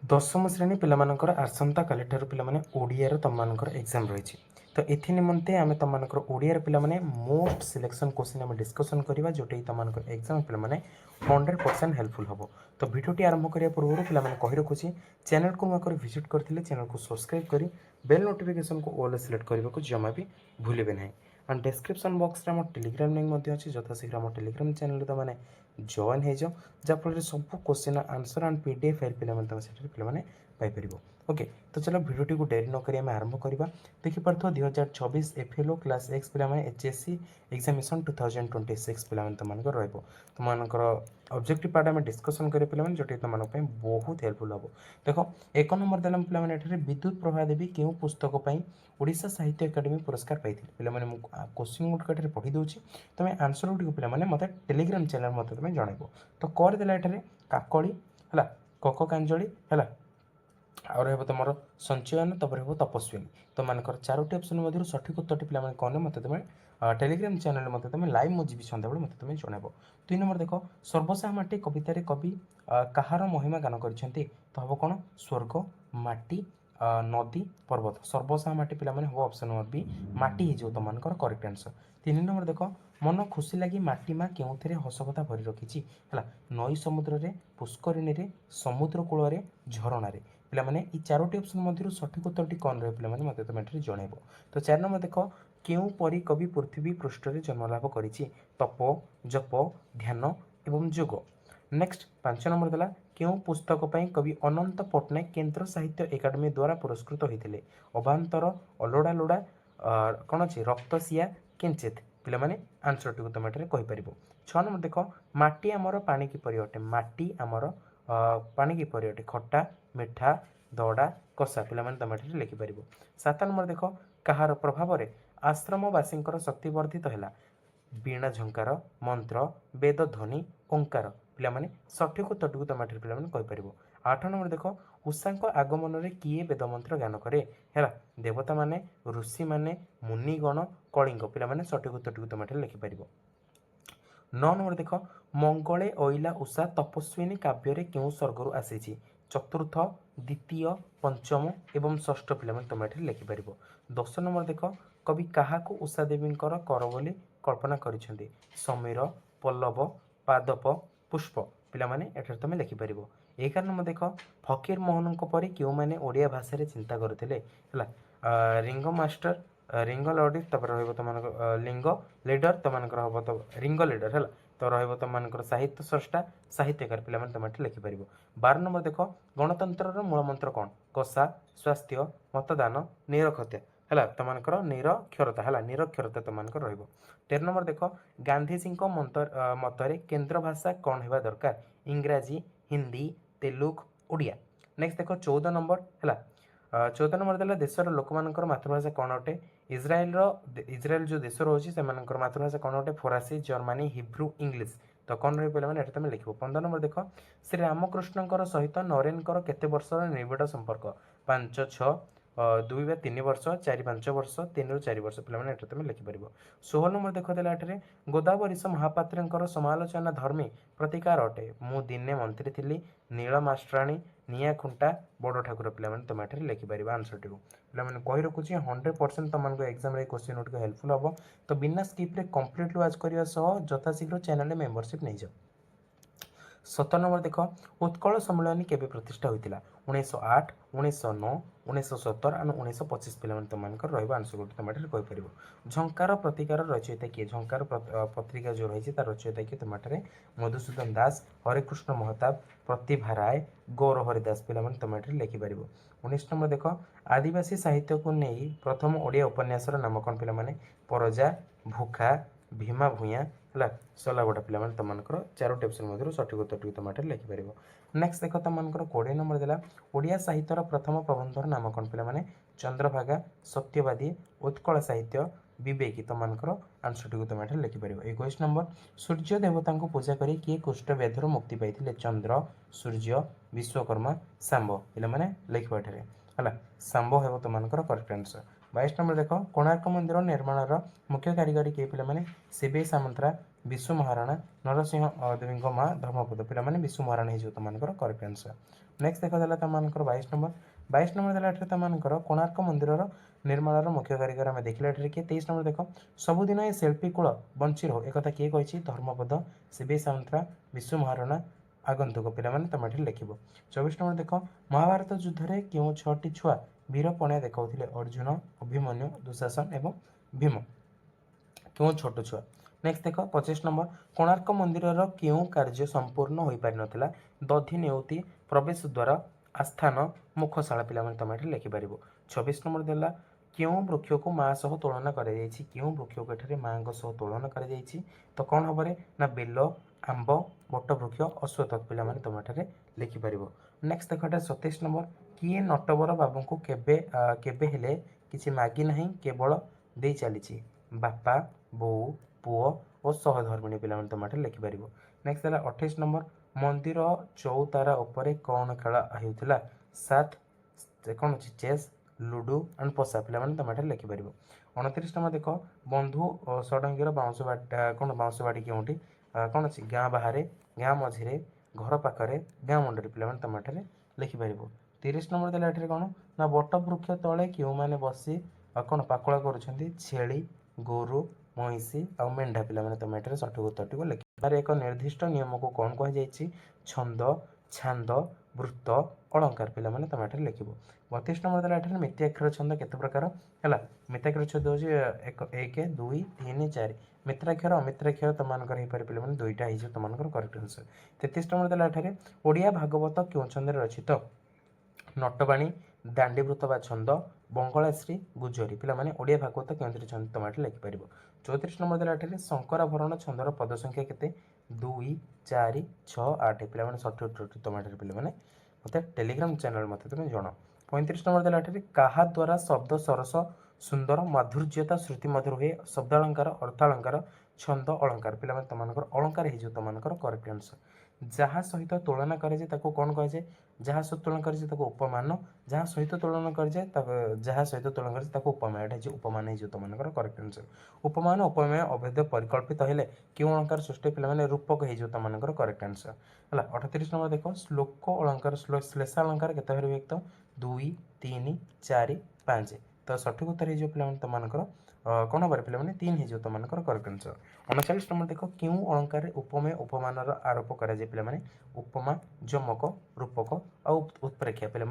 दशम श्रेणी पिलामानकर आसंता काली ठारू पिलामाने ओडियार तममानकर एग्जाम रही तो एथि निमंते आमे तममानकर ओडियार पिलामाने मोस्ट सिलेक्शन क्वेश्चन आमे डिस्कशन करबा जोटे तममानकर एग्जाम पिलामाने 100% हेल्पफुल हबो। तो वीडियोटी आरंभ करिया पूर्व पिलामाने कहि रखुची चैनल को नकर विजिट करथिले चैनल को सब्सक्राइब करी बेल नोटिफिकेशन को ऑल सिलेक्ट करबा को जमा भी भूलिबे नाही। एंड डिस्क्रिप्शन बॉक्स रे हम टेलीग्राम लिंक मध्ये अछि जथा शीघ्र हम टेलीग्राम चैनल तो माने जॉइन हे जो जाफल सब question answer and PDF file पे पाइपर। ओके तो चलो भिडियो को डेरी नक आरंभ करवा। देखिपार 2024 एफएलओ क्लास एक्स पे एचएससी एग्जामिनेशन 2026 पे तुम तुमकर ऑब्जेक्टिव पार्ट आम डिस्कसन करें पे जो तुम बहुत हेल्पफुल हम। देख एक नंबर देला पे विद्युत प्रभा देवी क्यों पुस्तक ओडिशा साहित्य एकाडेमी पुरस्कार पाई पे क्वेश्चन गुट पढ़ी दूसरी तुम आंसर गुड़ पे मत टेलीग्राम चैनल मत तुम जनइब। तो करदेला काकली है कक कांजली है आउ रहा तुम संचयन तपर हो तपस्विनी तो मानकर चारोटी ऑप्शन मध्य सठिक उत्तर पे कौन मत तुम टेलीग्राम चैनल मत तुम लाइव मुझे सन्ध्या मत तुम जनइब। 2 नंबर देख सर्वसाह माटी कवितार कवि कहार महिमा गान कर तो हम कौन स्वर्ग माटी नदी पर्वत सर्वसाह माटी पे हम ऑप्शन नंबर बी माटी हो तुम करेक्ट आंसर। 3 नंबर देख मन खुशी लगी माटी माँ क्यों हसकथा भरी रखी है नई समुद्र रे पुष्करिणी रे समुद्र कूल झरणार पे चारोटी ऑप्शन मध्य सठिक उत्तर कौन रहे पे मत तुम ये जनइब। तो 4 नंबर देख क्यों परी कवि पृथ्वी पृष्ठ जन्मलाभ कर तप जप ध्यान एवं जोग। नेक्स्ट 5 नंबर देला क्यों पुस्तक कवि अनंत पट्टनायक केन्द्र साहित्य एकाडेमी द्वारा पुरस्कृत होते अभांतर अलोड़ा लोड़ा कौन अच्छे रक्तसिया किंचित पे आंसर टी तुम ये कहीपर। 6 नंबर देख माटी आमर पानी किपरि अटे माटी आमर पानी किपरि अटे खट्टा मिठा दड़ा कषा पे तुम ये लिखिपर। 7 नंबर देख कहार प्रभाव में आश्रमवासी शक्ति वर्धित है वीणा झंकार मंत्र वेद ध्वनि ओंकार पे सठिक उत्तर को तुम पे कहीपर। 8 नंबर देख उषा आगमन में किए वेद मंत्र ज्ञान करे है देवता माने ऋषि माने मुनिगण कलिंग पे सठिक उत्तर को तुम लिखिपर। 9 नंबर देख मंगले अइला उषा तपस्विनी काव्य क्यों स्वर्गर आसी चतुर्थ द्वितीय पंचम एवं षष्ठ पे तुम ये लिखिपर। 10 नंबर देख कवि क्या उषा देवी कर बोली कल्पना कर समीर पल्लव पादप पुष्प पे तुम लिखिपर। 11 नंबर देख फकीर मोहन परी क्यों मैंने ओडिया भाषा चिंता करते रिंग मास्टर रिंग लडी तब तुम लिंग लीडर तुम हम तो रिंग लीडर है तो रुम साहित्य स्रष्टा साहित्यकार पे तुम ये लिखिपर। 12 नंबर देख गणतंत्र मूल मंत्र कौन कषा स्वास्थ्य मतदान निरक्षरता है तुम निरक्षरता है निरक्षरता तुम रही। 13 नंबर देख गांधीजी मतरे केन्द्र भाषा कौन होगा दरकार इंग्राजी हिंदी तेलुगु ओडिया। नेक्स्ट देख 14 नंबर है 14 नंबर देला देशर लोक मानकर मातृभाषा कौन अटे इज्राएल जो देश रोचे से मातृभाषा कौन अटे फरासी जर्मानी हिब्रू इंग्लीश तो कौन रही पे तुम लिख। 15 नंबर देख श्री रामकृष्ण सहित नरेन केते वर्षर निबिड़ संपर्क 5 6 2 ବା 3 वर्ष 4 5 वर्ष 3 ରୁ 4 वर्ष पे तुम लिखिपर। 16 नंबर देख देला गोदावरीश महापात्र समालोचना धर्मी प्रतिकार अटे मु दिने मंत्री थी नील मास्ट्राणी निआ खुंटा बड़ ठाकुर पे तुम ये लिखिपर आंसर टी पे कही रखुच्छी 100% तुमको एग्जाम क्वेश्चन गुट हेल्पफुल हम। तो बिना स्किप्रे कम्प्लीटली वाच करने यथाशीघ्र चैनल मेम्बरशिप नहीं जाओ। 17 नंबर देख उत्कल सम्मेलन केवे प्रतिष्ठा होता 1908 1909 1917 और 1925 पे तुम आंसर गुट तुम कहीपर। झंकार प्रतिकार रचयिता किए झंकार पत्रिका जो रही है रचयिता किए तुम मधुसूदन दास हरेकृष्ण महताब प्रतिभा राय गौर हरिदास पे तुम लिखिपर। 19 नंबर देख आदिवासी साहित्य को नहीं प्रथम ओडिया उपन्यासर नाम कौन पे परजा भूखा भीमा भूया है सलागोटा पे तुम चारोटी ऑप्शन मध्य सठिक उत्तर तुम ये लिखिपर। नेक्स्ट देख तुम 20 नंबर देला ओडिया साहित्यर प्रथम प्रबंधर नाम कौन पे चंद्रभागा सत्यवादी उत्कल साहित्य विवेकी तुम आंसर टी तुम ये लिखिपर। 21 नंबर सूर्य देवता को पूजा करी किए कुष्ठ व्याधर मुक्ति पाई चंद्र सूर्य विश्वकर्मा सांब पे लिखा है सांब हो तुम करेक्ट आंसर। 22 नंबर देख कोणार्क मंदिर निर्माण मुख्य कारीगरी किए पे शिवे सामंतरा विशु महाराणा नरसिंह देवी माँ धर्मपद पे विशु महाराणा हो तुमको करेक्ट आंसर। नेक्स्ट देख देला तुमको 22 नंबर देला तुमको कोणार्क मंदिर निर्माण मुख्य कारीगर आम देखला किए। 23 नंबर देख सबुदिन ये शिल्पी कूल बंची रहो एक किए कही धर्मपद शिवी सामंतरा विशु महाराणा आगंतुक पे तुम ये लिख। 24 नंबर देख महाभारत युद्ध में क्यों 6टी छुआ वीर पणिया देखा अर्जुन अभिमन्यु दुशासन एवं भीम क्यों छोट छुआ। नेक्स्ट देख 25 नंबर कोणार्क मंदिर क्यों कार्य संपूर्ण हो पार नाला दधि नेउती प्रवेश द्वार आस्थान मुखशाला पे तुम ये लिखिपर। 26 नंबर देला क्यों वृक्ष को माँ सह तुलना कर क्यों वृक्ष को एठारे माँ सह तुलना कर तो कौन हम ना बेल आंब बट वृक्ष अश्वत्थ पे तुम ये लिखिपर। नेक्स्ट देख 27 नंबर किए नटवर बाबू को केबे हेले किसी मागी ना केवल दे चली बापा बोऊ पुओ और सहधर्मिणी पे तुम ये लिखिपर। नेक्स्ट है 28 नंबर मंदिर चौतारा उपर कौन खेल होता सात कौन अच्छी चेस लुडु एंड पशा पे तुम ये लिखिपर। 29 नंबर देख बंधु षडंगीर बाउंश बाट कौन बाउंश बाड़ी क्योंटी कौन अच्छी गाँ बाहर गाँ मझे घर पाखे गाँ मंडरी पे तुम ये लिखिपर। 30 नंबर देला ये कौन ना बट वृक्ष तले क्यों मैंने बसी कौन पाकुड़ा कर गोरु महिषी आ मेढ़ा पे तुम ये सठिक उत्तर को लिख। तार एक निर्दिष्ट नियम को कौन कहुई छंद छांद वृत्त अलंकार पे तुम ये लिख। 32 नंबर देला ये मिथ्याक्षर छंद केते प्रकार है मिथ्याक्षर छंद हो 1 2 3 4 मित्राक्षर अमित्राक्षर तुमको पे दुईटा हो तुम करेक्ट आंसर। 33 नंबर देला ये ओडिया भागवत क्यों छंद रचित नटवाणी दांडीवृत बा छंद बंगलाश्री गुजरी पे ओडिया भागवत क्यों छंद तुम ये लिखिपर। 34 नंबर देला ये शंकराभरण छंदर पद संख्या केते 2 4 6 8 पे सठिक उत्तर तुम पे मत टेलीग्राम चैनल मत तुम जन। 35 नंबर देला ये क्या द्वारा शब्द सरस सुंदर माधुर्यता श्रुति मधुर हुए शब्दालंकार अर्थालंकार छंद अलंकार पे तुम अलंकार हो तुम करेक्ट आंसर। जहाँ सहित तुलना करे कौन कहुए जहाँ सहित तुलना करे उपमान जहाँ सहित तुलना करे जहाँ सहित तुलना करे उपमा ये उपमान हो तुम करेक्ट आंसर। उपमान उपमेय अभेद परिकल्पित हेले क्यों अलंकार सृष्टि पे रूपक हो तुम करेक्ट आंसर है। 38 नंबर देख श्लोक अलंकार श्लेषालंकार केते विभक्त 2 3 4 5 तो सठिक उत्तर हो पे तुम कौन हम पे 3 हो तुम करेक्ट आंसर। 39 नंबर देख क्यों अलंकार उपमेय उपमान आरोप कर उपमा जमक रूपक और उत्प्रेक्षा पे